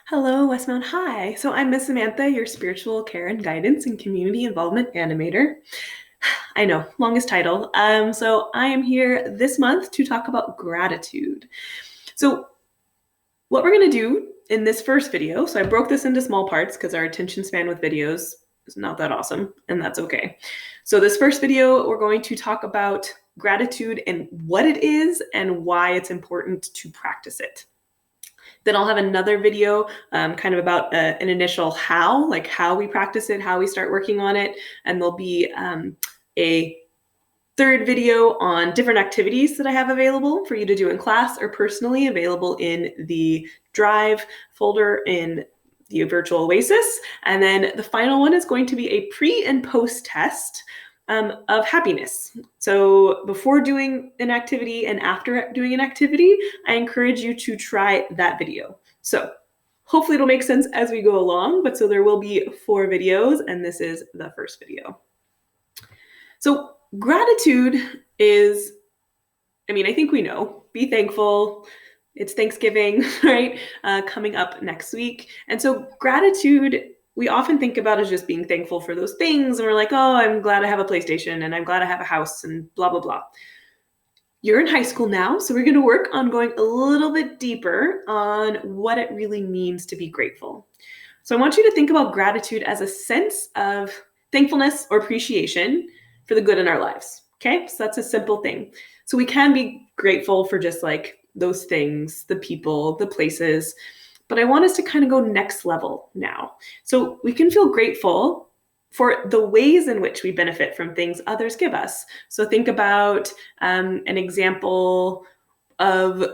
Hello, Westmount High. So I'm Miss Samantha, your spiritual care and guidance and community involvement animator. I know, longest title. So I am here this month to talk about gratitude. So what we're going to do in this first video, so I broke this into small parts because our attention span with videos is not that awesome, and that's okay. So this first video, we're going to talk about gratitude and what it is and why it's important to practice it. Then I'll have another video kind of about an initial how, like how we practice it, how we start working on it. And there'll be a third video on different activities that I have available for you to do in class or personally available in the Drive folder in the virtual Oasis. And then the final one is going to be a pre and post test of happiness. So before doing an activity and after doing an activity, I encourage you to try that video. So hopefully it'll make sense as we go along, but so there will be 4 videos and this is the first video. So gratitude is, I think we know, be thankful. It's Thanksgiving, right? Coming up next week. And so gratitude, we often think about as just being thankful for those things. And we're like, oh, I'm glad I have a PlayStation and I'm glad I have a house and blah, blah, blah. You're in high school now, so we're going to work on going a little bit deeper on what it really means to be grateful. So I want you to think about gratitude as a sense of thankfulness or appreciation for the good in our lives. Okay, so that's a simple thing. So we can be grateful for just like those things, the people, the places, but I want us to kind of go next level now. So we can feel grateful for the ways in which we benefit from things others give us. So think about an example of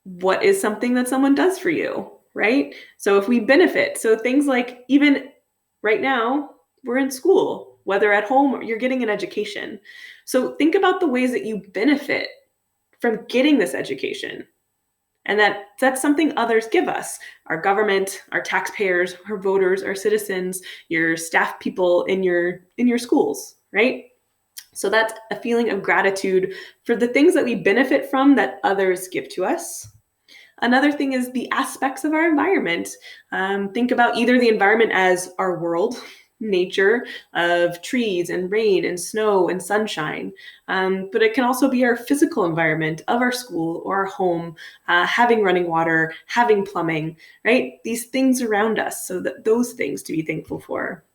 what is something that someone does for you, right? So if we benefit, so things like even right now, we're in school, whether at home or you're getting an education. So think about the ways that you benefit from getting this education. And that's something others give us, our government, our taxpayers, our voters, our citizens, your staff people in your schools, right? So that's a feeling of gratitude for the things that we benefit from that others give to us. Another thing is the aspects of our environment. Think about either the environment as our world, nature of trees and rain and snow and sunshine. But it can also be our physical environment of our school or our home, having running water, having plumbing, right? These things around us, so that those things to be thankful for.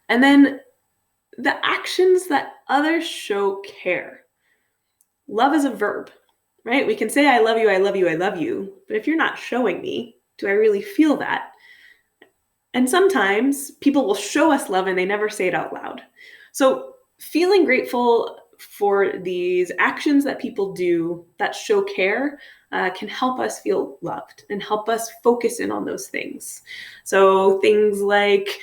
And then the actions that others show care. Love is a verb, right? We can say, I love you, I love you, I love you. But if you're not showing me, do I really feel that? And sometimes people will show us love and they never say it out loud. So feeling grateful for these actions that people do that show care can help us feel loved and help us focus in on those things. So things like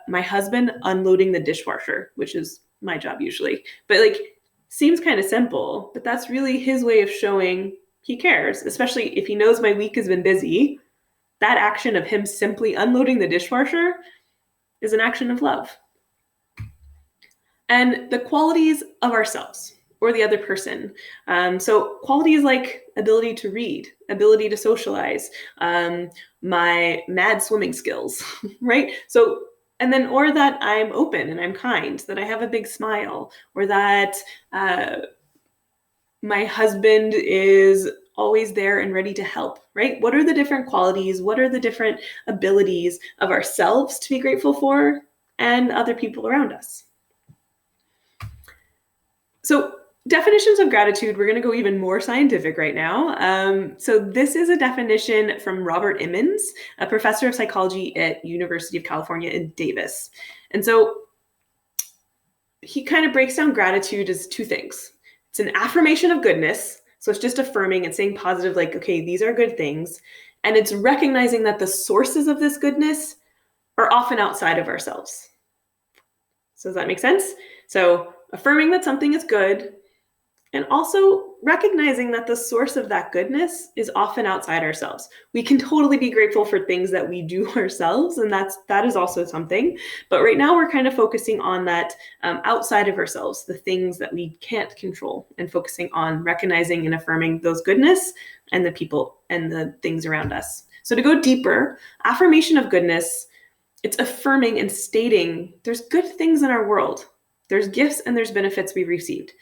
my husband unloading the dishwasher, which is my job usually, but like seems kind of simple, but that's really his way of showing he cares, especially if he knows my week has been busy. That action of him simply unloading the dishwasher is an action of love. And the qualities of ourselves or the other person. So qualities like ability to read, ability to socialize, my mad swimming skills, right? So, and then, or that I'm open and I'm kind, that I have a big smile, or that my husband is always there and ready to help, right? What are the different qualities? What are the different abilities of ourselves to be grateful for and other people around us? So definitions of gratitude, we're going to go even more scientific right now. So this is a definition from Robert Emmons, a professor of psychology at University of California in Davis. And so he kind of breaks down gratitude as 2 things. It's an affirmation of goodness. So it's just affirming and saying positive, like, okay, these are good things. And it's recognizing that the sources of this goodness are often outside of ourselves. So does that make sense? So affirming that something is good and also recognizing that the source of that goodness is often outside ourselves. We can totally be grateful for things that we do ourselves, and that is also something. But right now we're kind of focusing on that outside of ourselves, the things that we can't control, and focusing on recognizing and affirming those goodness and the people and the things around us. So to go deeper, affirmation of goodness, it's affirming and stating there's good things in our world. There's gifts and there's benefits we've received.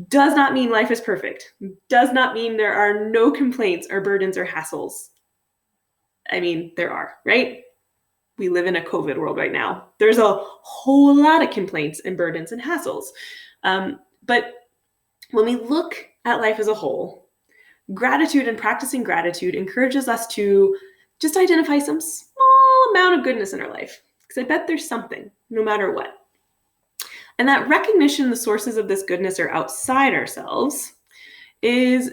Does not mean life is perfect. Does not mean there are no complaints or burdens or hassles. I mean, there are, right? We live in a COVID world right now. There's a whole lot of complaints and burdens and hassles. But when we look at life as a whole, gratitude and practicing gratitude encourages us to just identify some small amount of goodness in our life. Because I bet there's something, no matter what. And that recognition the sources of this goodness are outside ourselves it's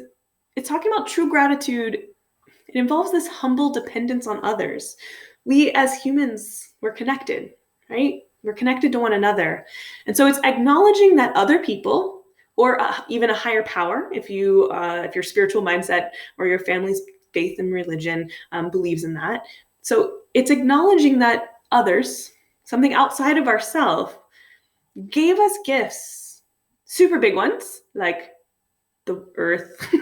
talking about true gratitude. It involves this humble dependence on others. We as humans, we're connected, right? We're connected to one another. And so it's acknowledging that other people, or even a higher power, if your spiritual mindset or your family's faith and religion believes in that. So it's acknowledging that others, something outside of ourselves, gave us gifts, super big ones, like the earth,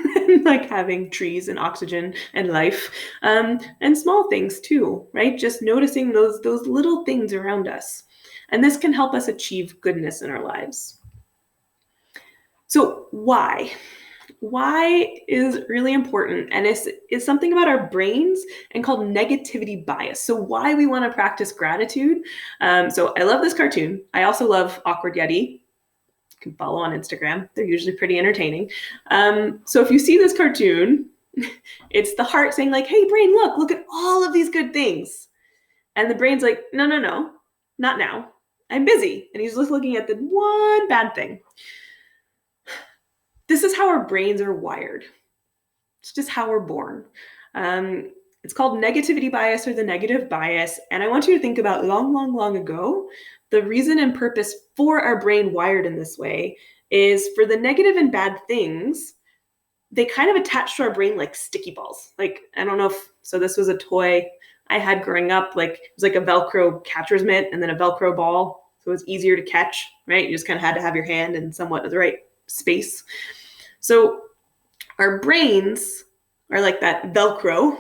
like having trees and oxygen and life, and small things too, right? Just noticing those little things around us. And this can help us achieve goodness in our lives. So why? Why is really important, and is something about our brains and called negativity bias. So why we want to practice gratitude. So I love this cartoon. I also love Awkward Yeti. You can follow on Instagram. They're usually pretty entertaining. So if you see this cartoon, it's the heart saying like, hey brain, look at all of these good things. And the brain's like, no, not now. I'm busy. And he's just looking at the one bad thing. This is how our brains are wired. It's just how we're born. It's called negativity bias or the negative bias. And I want you to think about long ago, the reason and purpose for our brain wired in this way is for the negative and bad things, they kind of attach to our brain like sticky balls. Like, I don't know so this was a toy I had growing up, like it was like a Velcro catcher's mitt and then a Velcro ball. So it was easier to catch, right? You just kind of had to have your hand in somewhat of the right space. So our brains are like that Velcro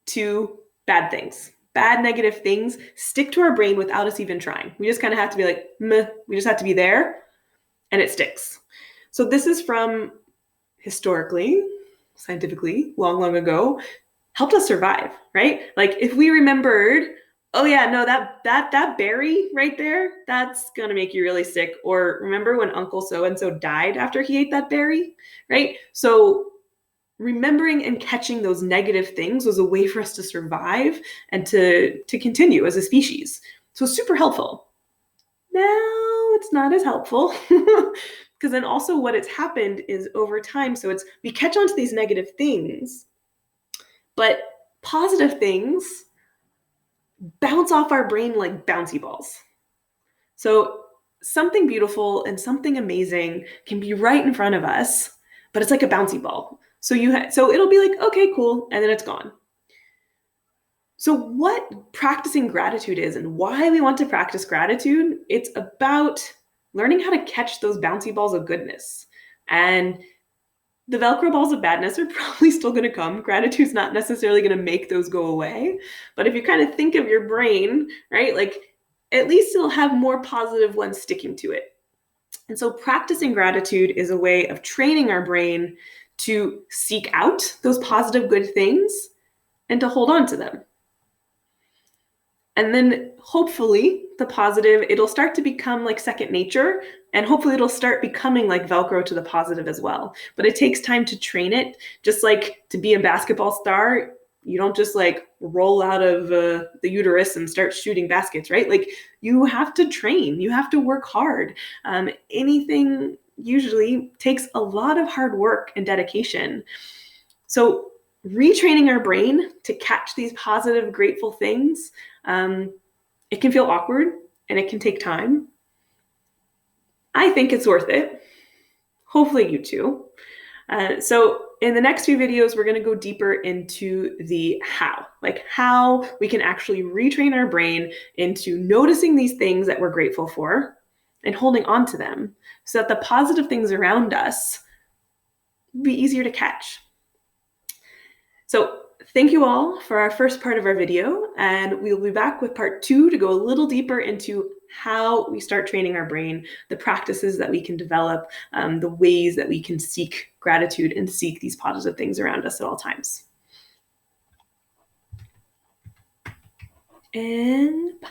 to bad things. Bad negative things stick to our brain without us even trying. We just kind of have to be like, meh. We just have to be there and it sticks. So this is from historically, scientifically, long ago, helped us survive, right? Like if we remembered, oh yeah, no, that berry right there, that's gonna make you really sick. Or remember when Uncle so-and-so died after he ate that berry, right? So remembering and catching those negative things was a way for us to survive and to continue as a species. So super helpful. Now it's not as helpful because then also what it's happened is over time, so it's we catch on to these negative things, but positive things bounce off our brain like bouncy balls. So something beautiful and something amazing can be right in front of us, but it's like a bouncy ball. So so it'll be like, okay, cool, and then it's gone. So what practicing gratitude is and why we want to practice gratitude, it's about learning how to catch those bouncy balls of goodness. And the Velcro balls of badness are probably still going to come. Gratitude's not necessarily going to make those go away. But if you kind of think of your brain, right, like at least it'll have more positive ones sticking to it. And so practicing gratitude is a way of training our brain to seek out those positive good things and to hold on to them. And then hopefully the positive, it'll start to become like second nature, and hopefully it'll start becoming like Velcro to the positive as well. But it takes time to train it. Just like to be a basketball star, you don't just like roll out of the uterus and start shooting baskets, right? Like you have to train, you have to work hard. Anything usually takes a lot of hard work and dedication. So retraining our brain to catch these positive, grateful things, it can feel awkward and it can take time. I think it's worth it. Hopefully you too. So in the next few videos, we're going to go deeper into the how, like how we can actually retrain our brain into noticing these things that we're grateful for and holding on to them so that the positive things around us be easier to catch. So thank you all for our first part of our video, and we'll be back with part 2 to go a little deeper into how we start training our brain, the practices that we can develop, the ways that we can seek gratitude and seek these positive things around us at all times. And